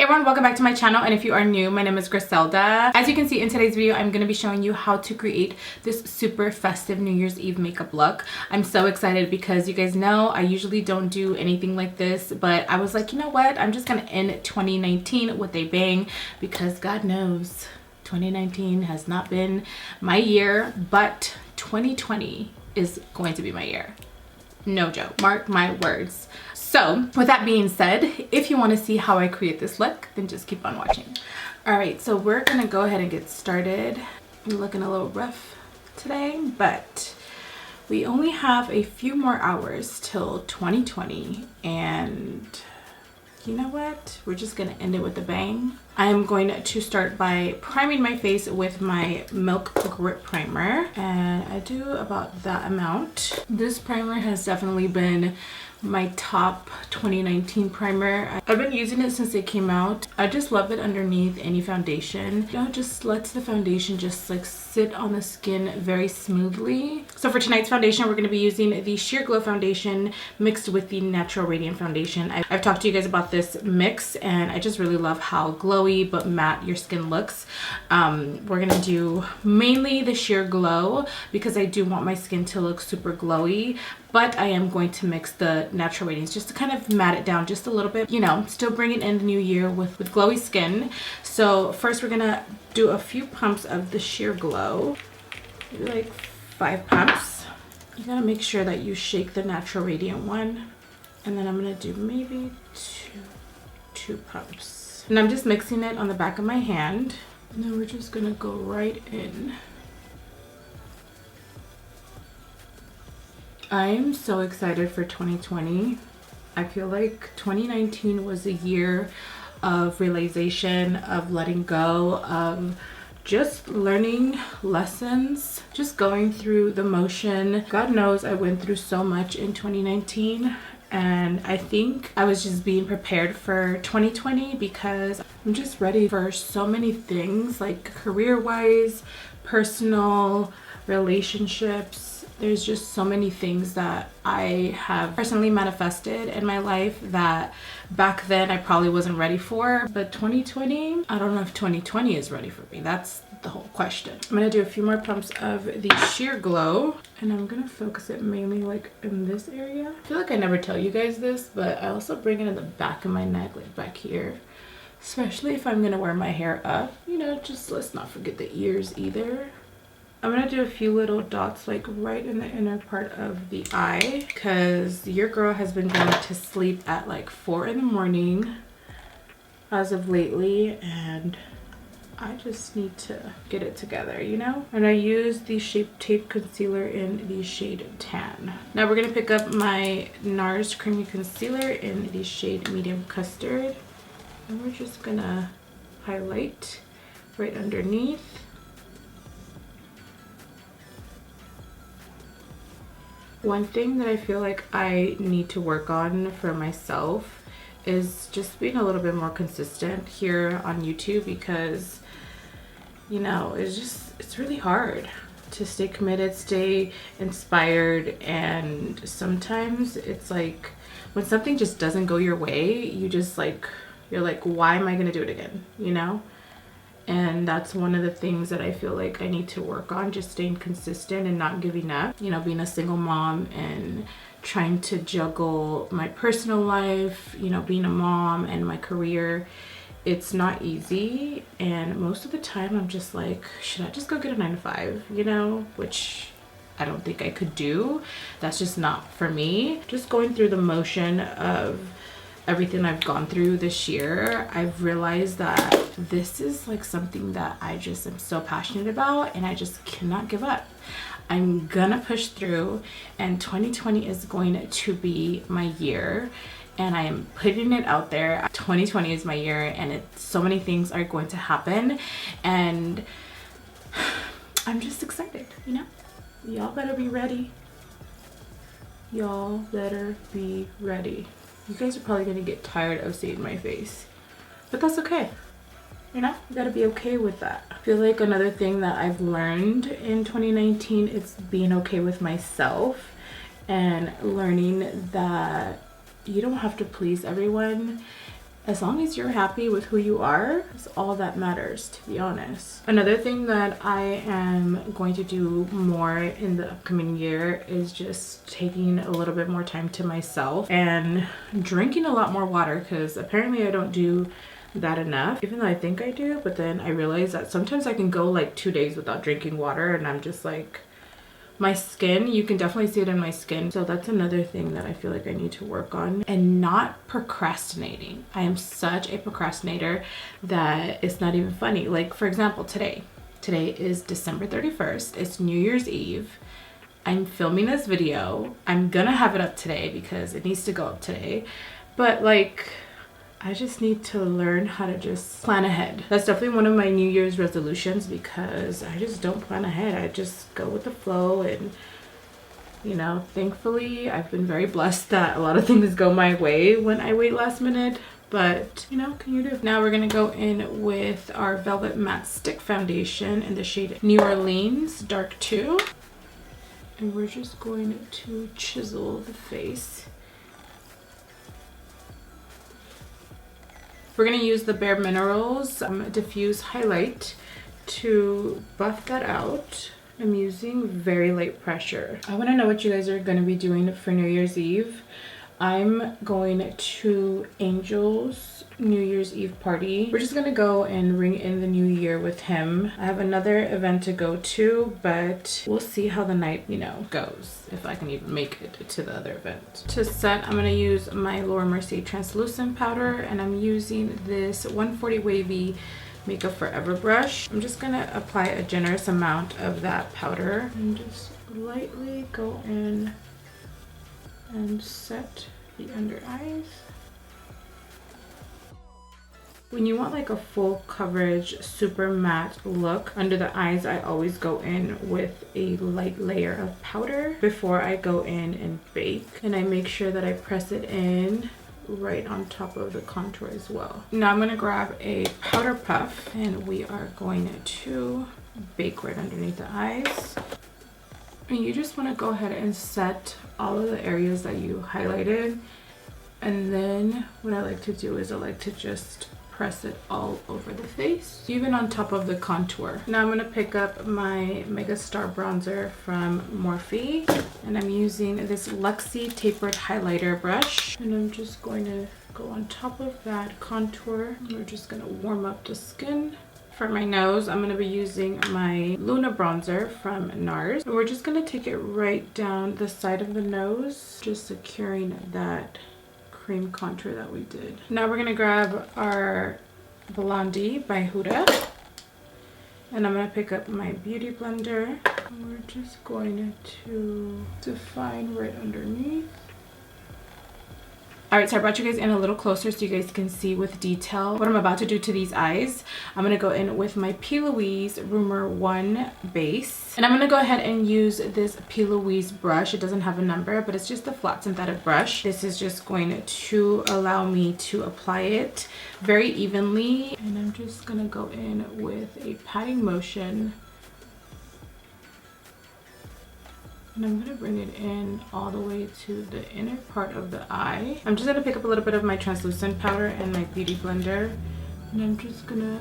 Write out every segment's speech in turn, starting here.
everyone, welcome back to my channel, and if you are new, my name is Griselda. As you can see in today's video, I'm going to be showing you how to create this super festive New Year's Eve makeup look. I'm so excited because you guys know I usually don't do anything like this, but I was like, you know what, I'm just going to end 2019 with a bang because God knows 2019 has not been my year, but 2020 is going to be my year. No joke, mark my words. So with that being said, if you want to see how I create this look, then just keep on watching. All right, so we're gonna go ahead and get started. I'm looking a little rough today, but we only have a few more hours till 2020, and you know what? We're just gonna end it with a bang. I'm going to start by priming my face with my Milk Grip Primer, and I do about that amount. This primer has definitely been my top 2019 primer. I've been using it since it came out. I just love it underneath any foundation. You know, it just lets the foundation just like sit on the skin very smoothly. So for tonight's foundation, we're going to be using the Sheer Glow foundation mixed with the Natural Radiant foundation. I've talked to you guys about this mix, and I just really love how glowy but matte your skin looks. We're going to do mainly the Sheer Glow because I do want my skin to look super glowy, but I am going to mix the Natural Radiance just to kind of matte it down just a little bit, you know, still bringing in the new year with glowy skin. So first we're gonna do a few pumps of the Sheer Glow, maybe like 5 pumps. You gotta make sure that you shake the Natural Radiant one, and then I'm gonna do maybe two pumps. And I'm just mixing it on the back of my hand, and then we're just gonna go right in. I'm so excited for 2020. I feel like 2019 was a year of realization, of letting go, of just learning lessons, just going through the motion. God knows I went through so much in 2019, and I think I was just being prepared for 2020 because I'm just ready for so many things, like career-wise, personal, relationships. There's just so many things that I have personally manifested in my life that back then I probably wasn't ready for. But 2020, I don't know if 2020 is ready for me. That's the whole question. I'm gonna do a few more pumps of the Sheer Glow, and I'm gonna focus it mainly like in this area. I feel like I never tell you guys this, but I also bring it in the back of my neck, like back here. Especially if I'm gonna wear my hair up. You know, just let's not forget the ears either. I'm gonna do a few little dots like right in the inner part of the eye because your girl has been going to sleep at like 4 in the morning as of lately, and I just need to get it together, you know? And I use the Shape Tape Concealer in the shade Tan. Now we're gonna pick up my NARS Creamy Concealer in the shade Medium Custard, and we're just gonna highlight right underneath. One thing that I feel like I need to work on for myself is just being a little bit more consistent here on YouTube because, you know, it's really hard to stay committed, stay inspired, and sometimes it's like when something just doesn't go your way, you're like, why am I gonna do it again, you know? And that's one of the things that I feel like I need to work on, just staying consistent and not giving up. You know, being a single mom and trying to juggle my personal life, you know, being a mom and my career, it's not easy. And most of the time I'm just like, should I just go get a 9-to-5, you know, which I don't think I could do. That's just not for me. Just going through the motion of everything I've gone through this year, I've realized that this is like something that I just am so passionate about, and I just cannot give up. I'm gonna push through, and 2020 is going to be my year, and I am putting it out there. 2020 is my year, and so many things are going to happen, and I'm just excited, you know? Y'all better be ready. Y'all better be ready. You guys are probably gonna get tired of seeing my face, but that's okay. You know, you gotta be okay with that. I feel like another thing that I've learned in 2019 is being okay with myself and learning that you don't have to please everyone, as long as you're happy with who you are, that's all that matters, to be honest. Another thing that I am going to do more in the upcoming year is just taking a little bit more time to myself and drinking a lot more water, because apparently I don't do that enough, even though I think I do. But then I realize that sometimes I can go like 2 days without drinking water, and I'm just like, my skin, you can definitely see it in my skin. So that's another thing that I feel like I need to work on, and not procrastinating. I am such a procrastinator that it's not even funny. Like, for example, today is December 31st. It's New Year's Eve. I'm filming this video. I'm gonna have it up today because it needs to go up today. But like, I just need to learn how to just plan ahead. That's definitely one of my New Year's resolutions, because I just don't plan ahead. I just go with the flow, and you know, thankfully I've been very blessed that a lot of things go my way when I wait last minute. But you know, can you do? Now we're gonna go in with our Velvet Matte Stick Foundation in the shade New Orleans Dark 2. And we're just going to chisel the face. We're gonna use the Bare Minerals Diffuse Highlight to buff that out. I'm using very light pressure. I wanna know what you guys are gonna be doing for New Year's Eve. I'm going to Angel's New Year's Eve party. We're just gonna go and ring in the new year with him. I have another event to go to, but we'll see how the night, you know, goes, if I can even make it to the other event. To set, I'm gonna use my Laura Mercier translucent powder, and I'm using this 140 Wavy Makeup Forever brush. I'm just gonna apply a generous amount of that powder and just lightly go in and set the under eyes. When you want like a full coverage, super matte look under the eyes, I always go in with a light layer of powder before I go in and bake. And I make sure that I press it in right on top of the contour as well. Now I'm gonna grab a powder puff, and we are going to bake right underneath the eyes. And you just want to go ahead and set all of the areas that you highlighted. And then what I like to do is I like to just press it all over the face, even on top of the contour. Now I'm going to pick up my Megastarr bronzer from Morphe, and I'm using this Luxie tapered highlighter brush, and I'm just going to go on top of that contour. We're just going to warm up the skin. For my nose, I'm going to be using my Luna bronzer from NARS. And we're just going to take it right down the side of the nose, just securing that cream contour that we did. Now we're going to grab our Blondie by Huda. And I'm going to pick up my beauty blender. And we're just going to define right underneath. Alright, so I brought you guys in a little closer so you guys can see with detail what I'm about to do to these eyes. I'm going to go in with my P.LOUISE Rumor 1 base. And I'm going to go ahead and use this P.LOUISE brush. It doesn't have a number, but it's just a flat synthetic brush. This is just going to allow me to apply it very evenly. And I'm just going to go in with a patting motion. And I'm going to bring it in all the way to the inner part of the eye. I'm just going to pick up a little bit of my translucent powder and my beauty blender. And I'm just going to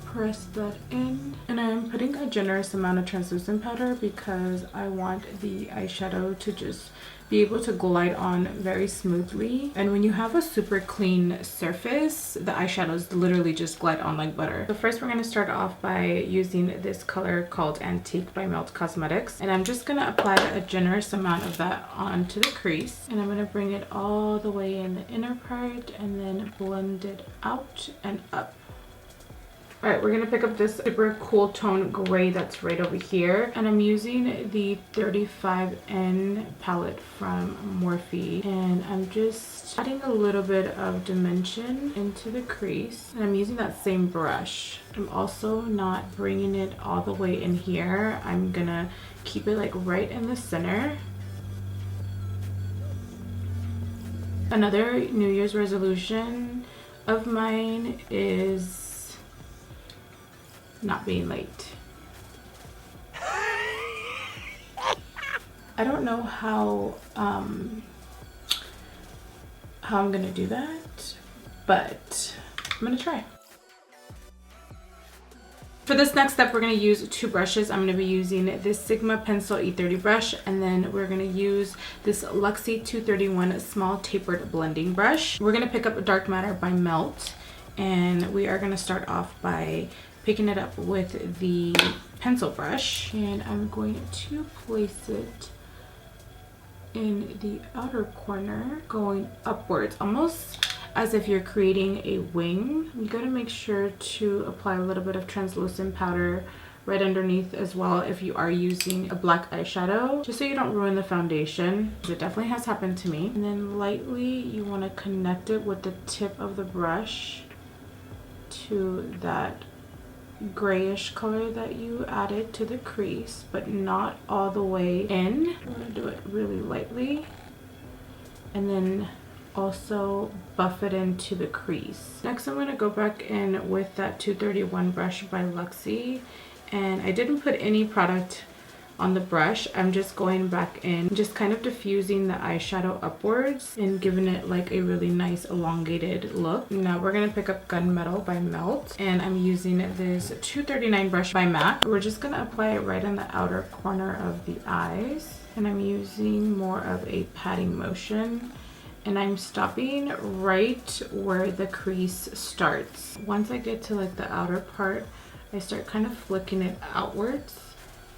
press that in. And I'm putting a generous amount of translucent powder because I want the eyeshadow to just be able to glide on very smoothly. And when you have a super clean surface, the eyeshadows literally just glide on like butter. So first we're going to start off by using this color called Antique by TARTE Cosmetics. And I'm just going to apply a generous amount of that onto the crease. And I'm going to bring it all the way in the inner part and then blend it out and up. Alright, we're going to pick up this super cool tone gray that's right over here. And I'm using the 35N palette from Morphe. And I'm just adding a little bit of dimension into the crease. And I'm using that same brush. I'm also not bringing it all the way in here. I'm going to keep it like right in the center. Another New Year's resolution of mine is not being late. I don't know how I'm gonna do that, but I'm gonna try. For this next step, we're going to use two brushes. I'm going to be using this Sigma Pencil E30 brush, and then we're going to use this Luxie 231 small tapered blending brush. We're going to pick up Dark Matter by Melt, and we are going to start off by picking it up with the pencil brush, and I'm going to place it in the outer corner, going upwards, almost as if you're creating a wing. You gotta make sure to apply a little bit of translucent powder right underneath as well if you are using a black eyeshadow, just so you don't ruin the foundation. It definitely has happened to me. And then lightly you want to connect it with the tip of the brush to that grayish color that you added to the crease, but not all the way in. I'm gonna do it really lightly, and then also buff it into the crease. Next, I'm going to go back in with that 231 brush by Luxie, and I didn't put any product on the brush. I'm just going back in, just kind of diffusing the eyeshadow upwards and giving it like a really nice elongated look. Now we're going to pick up Gunmetal by Melt, and I'm using this 239 brush by MAC. We're just going to apply it right in the outer corner of the eyes, and I'm using more of a patting motion. And I'm stopping right where the crease starts. Once I get to like the outer part, I start kind of flicking it outwards,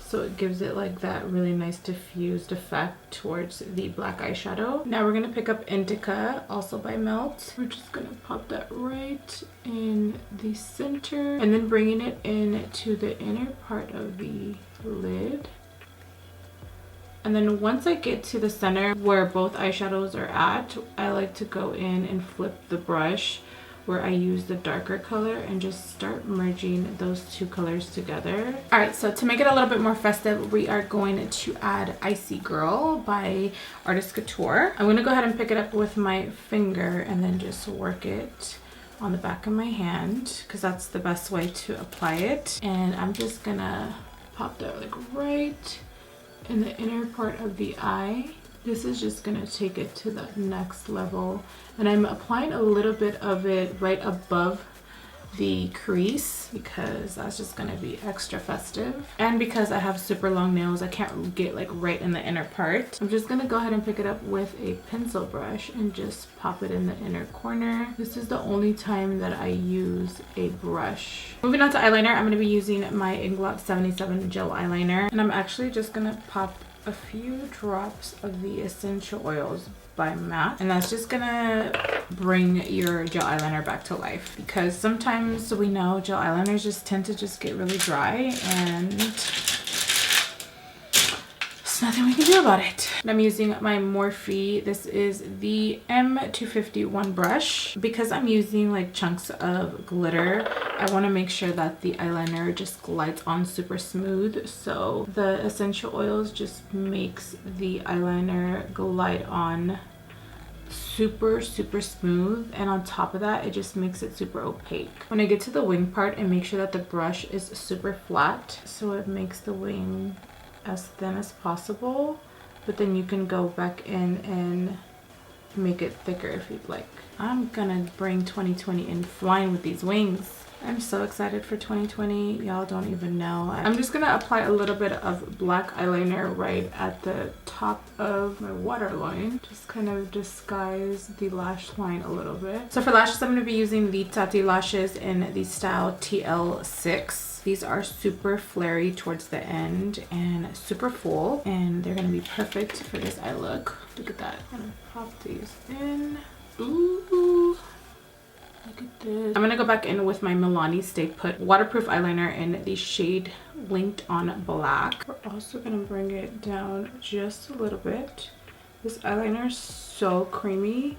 so it gives it like that really nice diffused effect towards the black eyeshadow. Now we're gonna pick up Indica, also by Melt. We're just gonna pop that right in the center, and then bringing it into the inner part of the lid. And then once I get to the center where both eyeshadows are at, I like to go in and flip the brush where I use the darker color and just start merging those two colors together. All right, so to make it a little bit more festive, we are going to add Icy Girl by Artist Couture. I'm gonna go ahead and pick it up with my finger and then just work it on the back of my hand, because that's the best way to apply it. And I'm just gonna pop that like right in the inner part of the eye. This is just gonna take it to the next level, and I'm applying a little bit of it right above the crease because that's just gonna be extra festive. And because I have super long nails, I can't get like right in the inner part. I'm just gonna go ahead and pick it up with a pencil brush and just pop it in the inner corner. This is the only time that I use a brush. Moving on to eyeliner, I'm gonna be using my INGLOT 77 gel eyeliner, and I'm actually just gonna pop a few drops of the essential oils by MAC, and that's just gonna bring your gel eyeliner back to life, because sometimes we know gel eyeliners just tend to just get really dry, and there's nothing we can do about it. And I'm using my Morphe. This is the M251 brush. Because I'm using like chunks of glitter, I want to make sure that the eyeliner just glides on super smooth. So the essential oils just makes the eyeliner glide on super smooth, and on top of that, it just makes it super opaque. When I get to the wing part, I make sure that the brush is super flat, so it makes the wing as thin as possible, but then you can go back in and make it thicker if you'd like. I'm gonna bring 2020 in flying with these wings. I'm so excited for 2020, y'all don't even know. I'm just gonna apply a little bit of black eyeliner right at the top of my waterline, just kind of disguise the lash line a little bit. So for lashes, I'm gonna be using the TATTY lashes in the style TL6. These are super flary towards the end and super full, and they're gonna be perfect for this eye look. Look at that. I'm gonna pop these in. Ooh. Look at this. I'm gonna go back in with my Milani Stay Put waterproof eyeliner in the shade Linked on Black. We're also gonna bring it down just a little bit. This eyeliner is so creamy.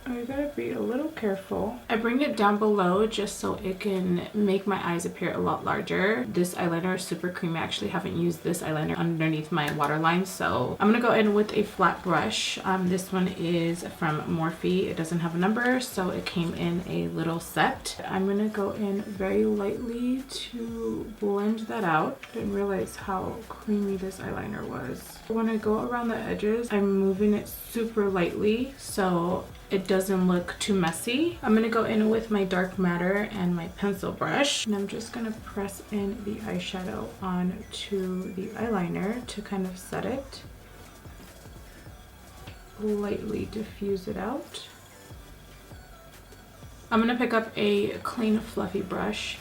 You gotta be a little careful. I bring it down below just so it can make my eyes appear a lot larger. This eyeliner is super creamy. I actually haven't used this eyeliner underneath my waterline, so I'm gonna go in with a flat brush. This one is from Morphe. It doesn't have a number, so it came in a little set. I'm gonna go in very lightly to blend that out. Didn't realize how creamy this eyeliner was. When I go around the edges, I'm moving it super lightly, so it doesn't look too messy. I'm gonna go in with my dark matter and my pencil brush, and I'm just gonna press in the eyeshadow onto the eyeliner to kind of set it. Lightly diffuse it out. I'm gonna pick up a clean fluffy brush,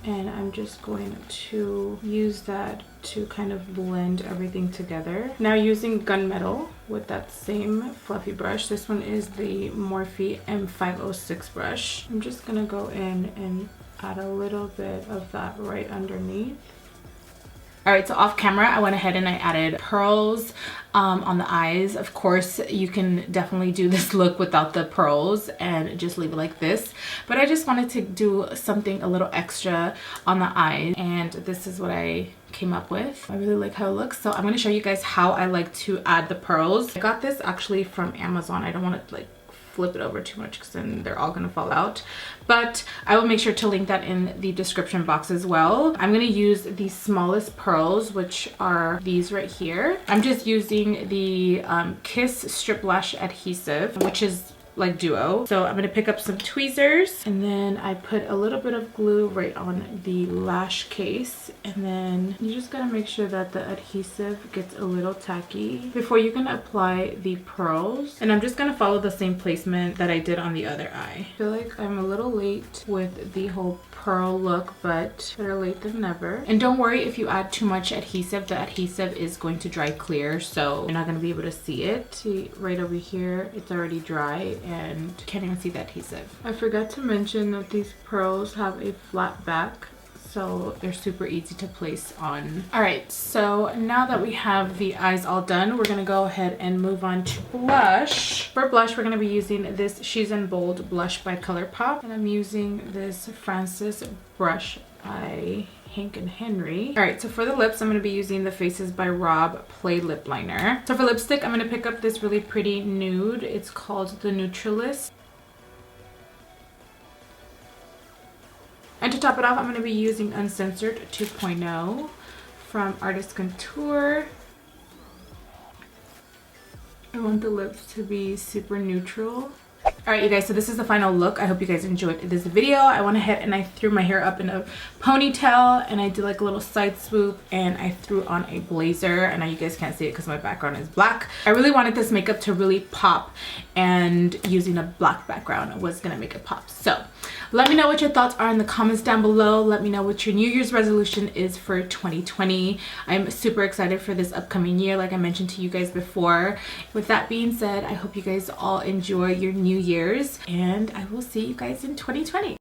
and I'm just going to use that to kind of blend everything together. Now using gunmetal with that same fluffy brush, this one is the Morphe M506 brush. I'm just gonna go in and add a little bit of that right underneath. All right, so off camera, I went ahead and I added pearls on the eyes. Of course, you can definitely do this look without the pearls and just leave it like this. But I just wanted to do something a little extra on the eyes, and this is what I came up with. I really like how it looks. So I'm gonna show you guys how I like to add the pearls. I got this actually from Amazon. I don't want to like flip it over too much because then they're all gonna fall out, but I will make sure to link that in the description box as well. I'm gonna use the smallest pearls, which are these right here. I'm just using the Kiss Strip Lash Adhesive, which is like duo. So I'm gonna pick up some tweezers, and then I put a little bit of glue right on the lash case, and then you just gotta make sure that the adhesive gets a little tacky before you can apply the pearls. And I'm just gonna follow the same placement that I did on the other eye. I feel like I'm a little late with the whole pearl look, but better late than never. And don't worry if you add too much adhesive, the adhesive is going to dry clear, so you're not gonna be able to see it. See right over here, it's already dry and can't even see the adhesive. I forgot to mention that these pearls have a flat back, so they're super easy to place on. All right, so now that we have the eyes all done, we're gonna go ahead and move on to blush. For blush, we're gonna be using this She's in Bold blush by ColourPop, and I'm using this Francis brush by Hank and Henry. All right, so for the lips, I'm gonna be using the Faces by Rob Play Lip Liner. So for lipstick, I'm gonna pick up this really pretty nude. It's called the Naturalist. And to top it off, I'm going to be using Uncensored 2.0 from Artist Couture. I want the lips to be super neutral. Alright you guys, so this is the final look. I hope you guys enjoyed this video. I went ahead and I threw my hair up in a ponytail, and I did like a little side swoop, and I threw on a blazer, and now you guys can't see it because my background is black. I really wanted this makeup to really pop, and using a black background was gonna make it pop. So let me know what your thoughts are in the comments down below. Let me know what your New Year's resolution is for 2020. I'm super excited for this upcoming year, like I mentioned to you guys before. With that being said, I hope you guys all enjoy your New Year's, and I will see you guys in 2020.